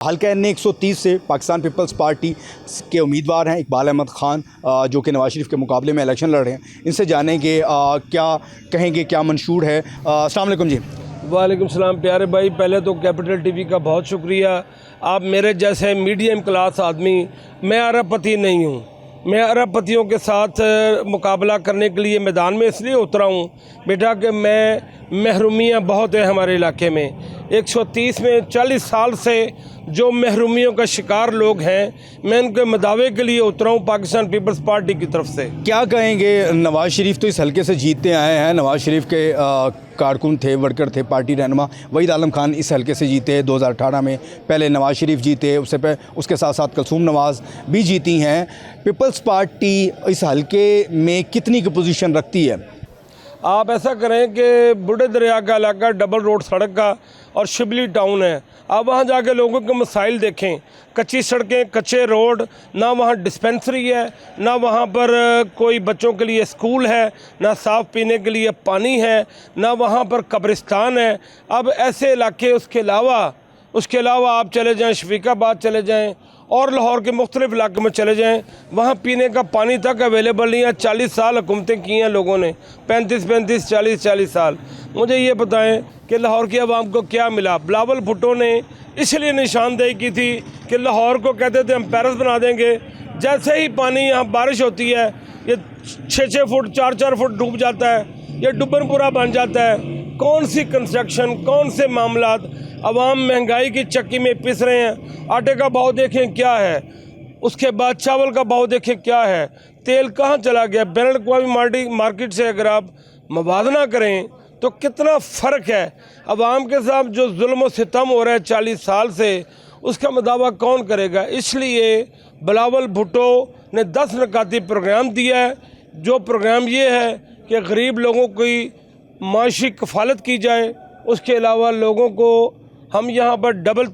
हल्का एन 130 से Pakistan peoples party के उम्मीदवार हैं इकबाल अहमद ख़ान, जो कि नवाज शरीफ के मुकाबले में इलेक्शन लड़ रहे हैं। इनसे जानेंगे क्या कहेंगे, क्या मंशूर है। अस्सलाम वालेकुम जी। वालेकुम सलाम प्यारे भाई, पहले तो कैपिटल टीवी का बहुत शुक्रिया। आप मेरे जैसे मीडियम क्लास आदमी, मैं अरबपति नहीं हूँ, मैं अरबपतियों के साथ मुकाबला करने के लिए मैदान में इसलिए उतरा हूँ बेटा कि महरूमियाँ बहुत हैं हमारे इलाके में। 130 में 40 साल से जो महरूमियों का शिकार लोग हैं, मैं उनके मदावे के लिए उतरा हूँ पाकिस्तान पीपल्स पार्टी की तरफ से। क्या कहेंगे, नवाज शरीफ तो इस हल्के से जीतते आए हैं। नवाज शरीफ के कारकुन थे, वर्कर थे, पार्टी रहनुमा वहीद आलम खान इस हल्के से जीते 2018 में। पहले नवाज शरीफ जीते, उसके साथ साथ कलसूम नवाज भी जीती हैं। पीपल्स पार्टी इस हल्के में कितनी की पोजीशन रखती है? आप ऐसा करें कि बूढ़े दरिया का इलाका डबल रोड सड़क का और शिबली टाउन है। आप वहाँ जाके लोगों के मसाइल देखें। कच्ची सड़कें, कच्चे रोड, ना वहाँ डिस्पेंसरी है, ना वहाँ पर कोई बच्चों के लिए स्कूल है, ना साफ़ पीने के लिए पानी है, ना वहाँ पर कब्रिस्तान है। अब ऐसे इलाके उसके अलावा आप चले जाएँ शफीकाबाद चले जाएँ और लाहौर के मुख्तलिफ इलाकों में चले जाएँ, वहाँ पीने का पानी तक अवेलेबल नहीं है। 40 साल हुकूमतें की हैं लोगों ने, 35 40 साल। मुझे ये बताएं कि लाहौर की आवाम को क्या मिला? बिलावल भुट्टो ने इसलिए निशानदेही की थी कि लाहौर को कहते थे हम पेरिस बना देंगे। जैसे ही पानी यहाँ बारिश होती है, ये 6 फुट 4 फुट डूब जाता है, ये डुबनपुरा बन जाता है। कौन सी कंस्ट्रक्शन, कौन से मामलात? अवाम महंगाई की चक्की में पिस रहे हैं। आटे का भाव देखें क्या है, उसके बाद चावल का भाव देखें क्या है, तेल कहाँ चला गया। बैन अल-अक़वामी मार्केट से अगर आप मुवाज़ना करें तो कितना फ़र्क है। अवाम के साथ जो जुल्म और सितम हो रहा है 40 साल से, उसका मुदावा कौन करेगा? इसलिए बिलावल भुट्टो ने 10 नकाती प्रोग्राम दिया है। जो प्रोग्राम ये है कि गरीब लोगों की माशी कफ़ालत की जाए। उसके अलावा लोगों को हम यहाँ पर डबल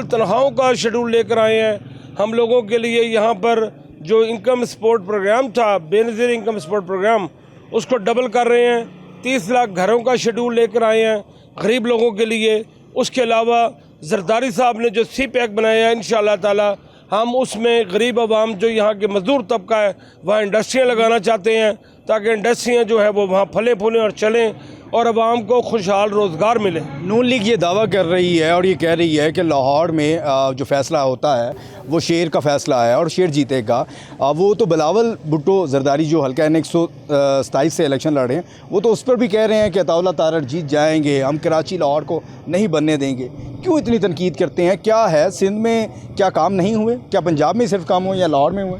तनख्वाहों का शेड्यूल लेकर आए हैं। हम लोगों के लिए यहाँ पर जो इनकम सपोर्ट प्रोग्राम था, बेनज़ीर इनकम सपोर्ट प्रोग्राम, उसको डबल कर रहे हैं। 30 लाख घरों का शेड्यूल लेकर आए हैं गरीब लोगों के लिए। उसके अलावा जरदारी साहब ने जो CPAC बनाया है, इंशाअल्लाह ताला हम उसमें गरीब आवाम जो यहाँ के मज़दूर तबका है वहाँ इंडस्ट्रियाँ लगाना चाहते हैं, ताकि इंडस्ट्रियाँ जो है वो वहाँ फले फूलें और चलें और आवाम को खुशहाल रोज़गार मिले। नून लीग ये दावा कर रही है और ये कह रही है कि लाहौर में जो फ़ैसला होता है वो शेर का फ़ैसला है और शेर जीतेगा। वो तो बिलावल भुट्टो जरदारी जो हल्का एन 127 से इलेक्शन लड़ रहे हैं, वो तो उस पर भी कह रहे हैं कि अताउल्लाह तारड़ जीत जाएंगे, हम कराची लाहौर को नहीं बनने देंगे। क्यों इतनी तनकीद करते हैं? क्या है, सिंध में क्या काम नहीं हुए? क्या पंजाब में सिर्फ काम हुए या लाहौर में हुए?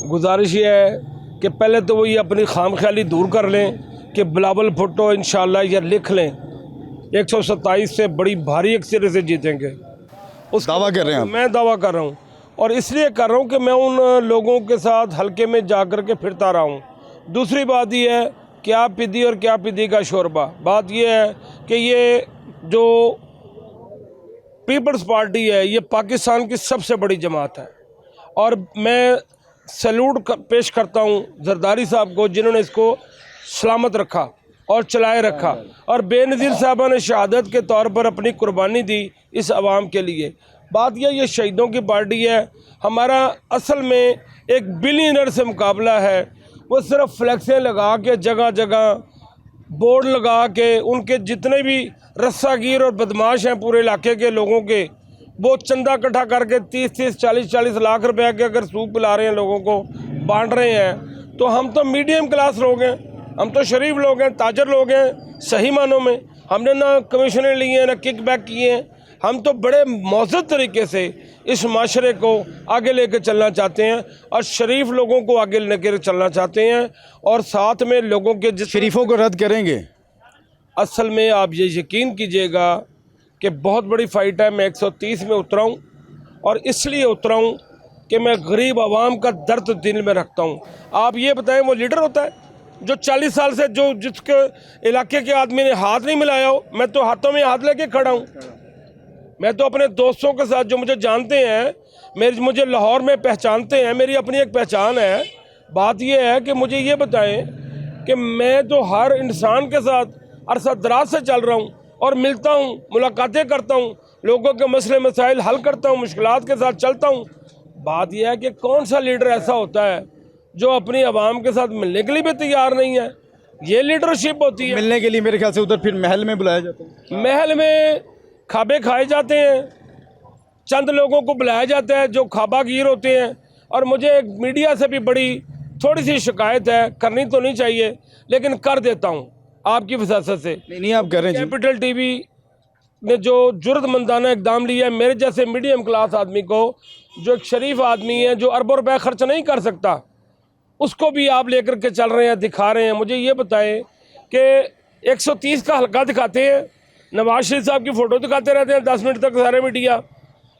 गुजारिश ये है कि पहले तो वो ये अपनी खामख्याली दूर कर लें कि बिलावल भुट्टो इंशाअल्लाह ये लिख लें 127 से बड़ी भारी अक्सर से जीतेंगे। उस दावा कर रहे हैं? मैं दावा कर रहा हूँ, और इसलिए कर रहा हूँ कि मैं उन लोगों के साथ हल्के में जा कर के फिरता रहा हूँ। दूसरी बात यह है क्या पिदी और क्या पिदी का शोरबा। बात यह है कि ये जो पीपल्स पार्टी है ये पाकिस्तान की सबसे बड़ी जमात है, और मैं सैल्यूट पेश करता हूँ जरदारी साहब को, जिन्होंने इसको सलामत रखा और चलाए रखा, और बेनज़ीर साहबा ने शहादत के तौर पर अपनी कुर्बानी दी इस आवाम के लिए। बात यह ये शहीदों की पार्टी है। हमारा असल में एक बिलियनर से मुकाबला है। वो सिर्फ फ्लैक्सें लगा के, जगह जगह बोर्ड लगा के, उनके जितने भी रस्सागीर और बदमाश हैं पूरे इलाके के लोगों के, वो चंदा इकट्ठा करके 30 40 लाख रुपए के अगर सूप पिला रहे हैं, लोगों को बांट रहे हैं। तो हम तो मीडियम क्लास लोग हैं, हम तो शरीफ लोग हैं, ताजर लोग हैं सही मानों में। हमने ना कमीशनें ली हैं, ना किकबैक किए हैं। हम तो बड़े मौजूद तरीके से इस माशरे को आगे लेकर चलना चाहते हैं और शरीफ लोगों को आगे लेकर चलना चाहते हैं, और साथ में लोगों के शरीफों को रद्द करेंगे। असल में आप ये यकीन कीजिएगा कि बहुत बड़ी फ़ाइट है। मैं 130 में उतरा हूँ, और इसलिए उतरा हूँ कि मैं गरीब आवाम का दर्द दिल में रखता हूँ। आप ये बताएं, वो लीडर होता है जो 40 साल से जिसके इलाके के आदमी ने हाथ नहीं मिलाया हो? मैं तो हाथों में हाथ लेके खड़ा हूँ। मैं तो अपने दोस्तों के साथ जो मुझे जानते हैं, मुझे लाहौर में पहचानते हैं, मेरी अपनी एक पहचान है। बात यह है कि मुझे ये बताएं कि मैं तो हर इंसान के साथ अरसा दराज से चल रहा हूँ और मिलता हूँ, मुलाकातें करता हूँ, लोगों के मसले मसाइल हल करता हूँ, मुश्किलात के साथ चलता हूँ। बात यह है कि कौन सा लीडर ऐसा होता है जो अपनी आवाम के साथ मिलने के लिए भी तैयार नहीं है। ये लीडरशिप होती है। मिलने के लिए मेरे ख्याल से उधर फिर महल में बुलाया जाता है। महल में खाबे खाए जाते हैं, चंद लोगों को बुलाया जाता है जो खाबागीर होते हैं। और मुझे मीडिया से भी बड़ी थोड़ी सी शिकायत है, करनी तो नहीं चाहिए लेकिन कर देता हूँ आपकी वसासत से। नहीं आप कर रहे हैं जी। कैपिटल टीवी ने जो जुर्दमंदाना इकदाम लिया है मेरे जैसे मीडियम क्लास आदमी को, जो एक शरीफ आदमी है जो अरबों रुपए खर्च नहीं कर सकता, उसको भी आप लेकर के चल रहे हैं, दिखा रहे हैं। मुझे ये बताएं कि 130 का हल्का दिखाते हैं, नवाज शरीफ साहब की फ़ोटो दिखाते रहते हैं 10 मिनट तक सारे मीडिया,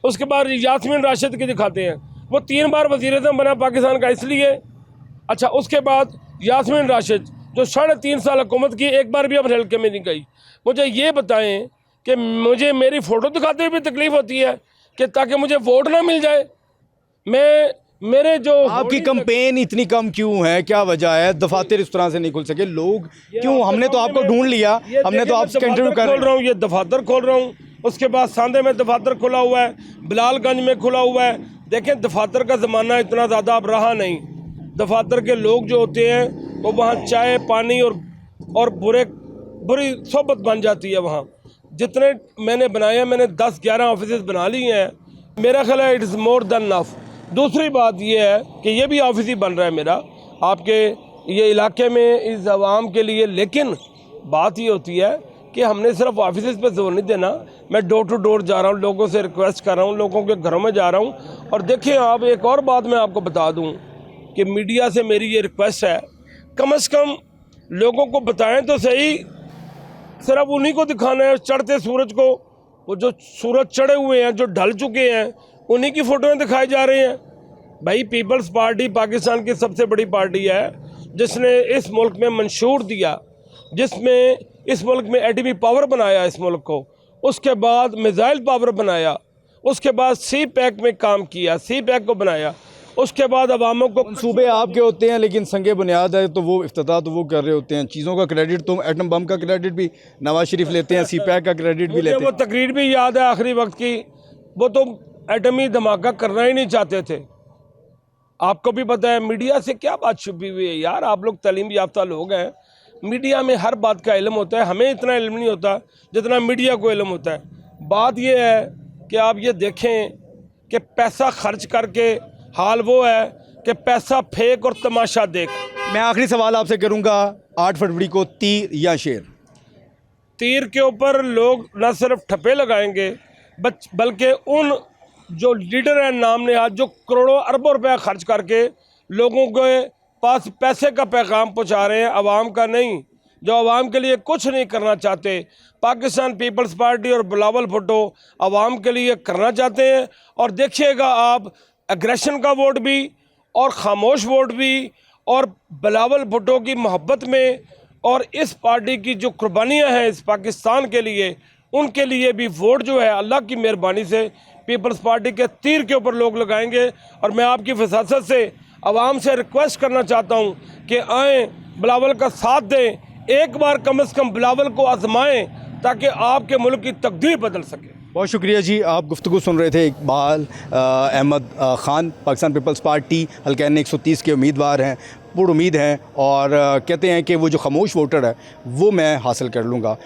उसके बाद यास्मीन राशिद की दिखाते हैं। वो 3 बार वज़ीर-ए-आज़म बना पाकिस्तान का इसलिए। अच्छा, उसके बाद यास्मीन राशिद जो 3.5 साल हुकूमत की, एक बार भी अब हल्के में नहीं गई। मुझे ये बताएं कि मुझे मेरी फ़ोटो दिखाते हुए भी तकलीफ़ होती है कि ताकि मुझे वोट ना मिल जाए। मेरे जो आपकी कंपेन इतनी कम क्यों है, क्या वजह है? दफातर इस तरह से नहीं खुल सके, लोग क्यों? हमने तो आपको ढूंढ लिया, हमने तो आपसे इंटरव्यू कर रहा हूँ, ये दफातर खोल रहा हूँ। उसके बाद सांदे में दफातर खुला हुआ है, बिलालगंज में खुला हुआ है। देखें, दफातर का ज़माना इतना ज़्यादा अब रहा नहीं। दफातर के लोग जो होते हैं वो वहाँ चाय पानी और बुरी सोबत बन जाती है। वहाँ जितने मैंने बनाए हैं, मैंने 10-11 ऑफिस बना लिए हैं। मेरा ख्याल है it is more than enough. दूसरी बात यह है कि ये भी ऑफिस ही बन रहा है मेरा आपके ये इलाके में इस आवाम के लिए। लेकिन बात ये होती है कि हमने सिर्फ ऑफिस पे जोर नहीं देना। मैं डोर टू डोर जा रहा हूँ, लोगों से रिक्वेस्ट कर रहा हूँ, लोगों के घरों में जा रहा हूँ। और देखिए, आप एक और बात मैं आपको बता दूँ कि मीडिया से मेरी ये रिक्वेस्ट है, कम से कम लोगों को बताएं तो सही। सिर्फ उन्हीं को दिखाना है चढ़ते सूरज को, वो जो सूरज चढ़े हुए हैं, जो ढल चुके हैं, उन्हीं की फ़ोटोएं दिखाई जा रही हैं। भाई, पीपल्स पार्टी पाकिस्तान की सबसे बड़ी पार्टी है जिसने इस मुल्क में मंशूर दिया, जिसमें इस मुल्क में एटमी पावर बनाया इस मुल्क को, उसके बाद मिसाइल पावर बनाया, उसके बाद सी पैक में काम किया, सी पैक को बनाया, उसके बाद अवामों को। सूबे आपके होते हैं लेकिन संगे बुनियाद है तो वो इफ्तिताह तो वो कर रहे होते हैं। चीज़ों का क्रेडिट तो एटम बम का क्रेडिट भी नवाज शरीफ लेते हैं, सी पैक का क्रेडिट भी लेते हैं। वो तकरीर भी याद है आखिरी वक्त की, वो तो एटमी धमाका करना ही नहीं चाहते थे। आपको भी पता है मीडिया से क्या बात छुपी हुई है यार। आप लोग तालीम याफ्ता लोग हैं, मीडिया में हर बात का इल्म होता है। हमें इतना इल्म नहीं होता जितना मीडिया को इल्म होता है। बात यह है कि आप ये देखें कि पैसा खर्च करके हाल वो है कि पैसा फेंक और तमाशा देख। मैं आखिरी सवाल आपसे करूंगा, 8 फरवरी को तीर या शेर? तीर के ऊपर लोग न सिर्फ ठप्पे लगाएंगे बल्कि उन जो लीडर हैं नाम नेहाद, जो करोड़ों अरबों रुपया खर्च करके लोगों के पास पैसे का पैगाम पहुंचा रहे हैं, आवाम का नहीं, जो आवाम के लिए कुछ नहीं करना चाहते। पाकिस्तान पीपल्स पार्टी और बिलावल भुट्टो आवाम के लिए करना चाहते हैं। और देखिएगा आप, एग्रेशन का वोट भी और खामोश वोट भी, और बिलावल भुट्टो की मोहब्बत में और इस पार्टी की जो कुर्बानियाँ हैं इस पाकिस्तान के लिए, उनके लिए भी वोट जो है अल्लाह की मेहरबानी से पीपल्स पार्टी के तीर के ऊपर लोग लगाएंगे। और मैं आपकी फसासत से आवाम से रिक्वेस्ट करना चाहता हूँ कि आएँ, बिलावल का साथ दें, एक बार कम से कम बिलावल को आजमाएं ताकि आपके मुल्क की तकदीर बदल सके। बहुत शुक्रिया जी। आप गुफ्तगू सुन रहे थे इकबाल अहमद ख़ान, पाकिस्तान पीपल्स पार्टी हल्का N 130 के उम्मीदवार हैं, पूर्ण उम्मीद हैं और कहते हैं कि वो जो खामोश वोटर है वो मैं हासिल कर लूँगा।